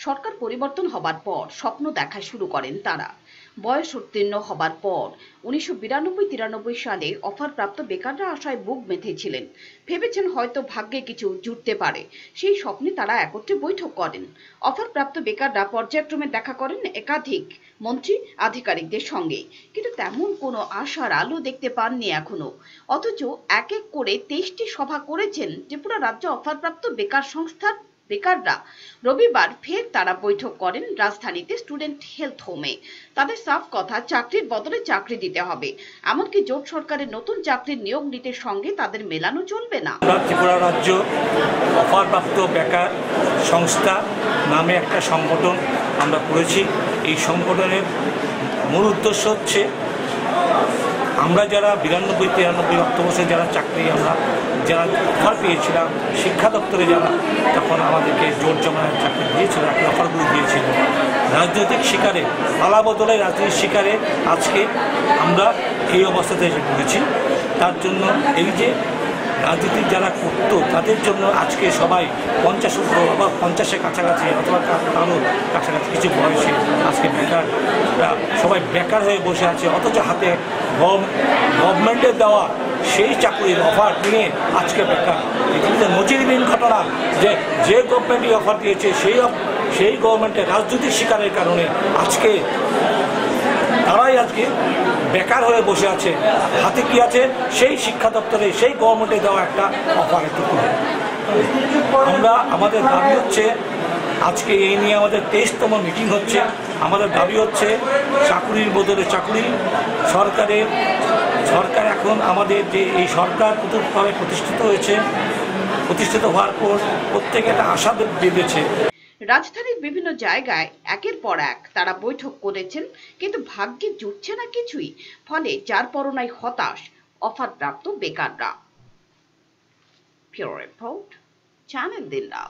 সরকার পরিবর্তন হবার পর স্বপ্ন দেখা শুরু করেন তারা। বয়স উত্তীর্ণ হবার পর 1992-93 সালে অফারপ্রাপ্ত বেকাররা আশায় বুক বেঁধেছিলেন। ভেবেছেন হয়তো ভাগ্যে কিছু জুটতে পারে। সেই স্বপ্নে তারা একত্রে বৈঠক করেন। অফারপ্রাপ্ত বেকাররা পর্যায়ক্রমে দেখা করেন একাধিক মন্ত্রী আধিকারিকদের সঙ্গে, কিন্তু তেমন কোনো আশার আলো দেখতে পাননি এখনো। অথচ এক এক করে 23টি সভা করেছেন ত্রিপুরা রাজ্য অফারপ্রাপ্ত বেকার সংস্থার বেকাররা। রবিবার ফের তারা বৈঠক করেন রাজধানীতে স্টুডেন্ট হেলথ হোমে। তাদের সাফ কথা, চাকরির বদলে চাকরি দিতে হবে। এমনকি জোট সরকারের নতুন চাকরির নিয়োগ নীতির সঙ্গে তাদের মেলানো চলবে না। ত্রিপুরা রাজ্য অফারপ্রাপ্ত বেকার সংস্থা নামে একটা সংগঠন আমরা করেছি। এই সংগঠনের মূল উদ্দেশ্য হচ্ছে আমরা যারা 92-93 অক্টোবরে যারা চাকরি যারা অফার পেয়েছিলাম, শিক্ষা দপ্তরে যারা তখন আমাদেরকে জোর জমায়ের চাকরি দিয়েছিল, একটা অফারগুলো দিয়েছিল, রাজনৈতিক শিকারে পালা বদলে রাজনৈতিক শিকারে আজকে আমরা এই অবস্থাতে এসে পড়েছি। তার জন্য এই যে রাজনীতি যারা করতো তাদের জন্য আজকে সবাই 50 বা 50-এর কাছাকাছি অথবা কারো কাছাকাছি কিছু বয়সে আজকে বেকাররা সবাই বেকার হয়ে বসে আছে। অথচ হাতে গভর্নমেন্টের দেওয়া সেই চাকরির অফার নিয়ে আজকে বেকার। এটি নজিরবিহীন ঘটনা যে গভর্নমেন্টই অফার দিয়েছে সেই গভর্নমেন্টের রাজনৈতিক শিকারের কারণে আজকে তারাই আজকে বেকার হয়ে বসে আছে। হাতে কি আছে? সেই শিক্ষা দপ্তরে সেই গভর্নমেন্টে দেওয়া একটা অফার। আমাদের দাবি হচ্ছে, আজকে এই নিয়ে আমাদের 23তম মিটিং হচ্ছে। আমাদের দাবি হচ্ছে চাকুরির বদলে চাকুরি। সরকার এখন আমাদের যে এই সরকার নতুনভাবে প্রতিষ্ঠিত হওয়ার পর প্রত্যেকে একটা আশা বেঁধেছে। রাজধানীর বিভিন্ন জায়গায় একের পর এক তারা বৈঠক করেছেন, কিন্তু ভাগ্যে জুটছে না কিছুই। ফলে যার পরনাই হতাশ অফারপ্রাপ্ত বেকাররা। Bureau report, channel দিল্লা।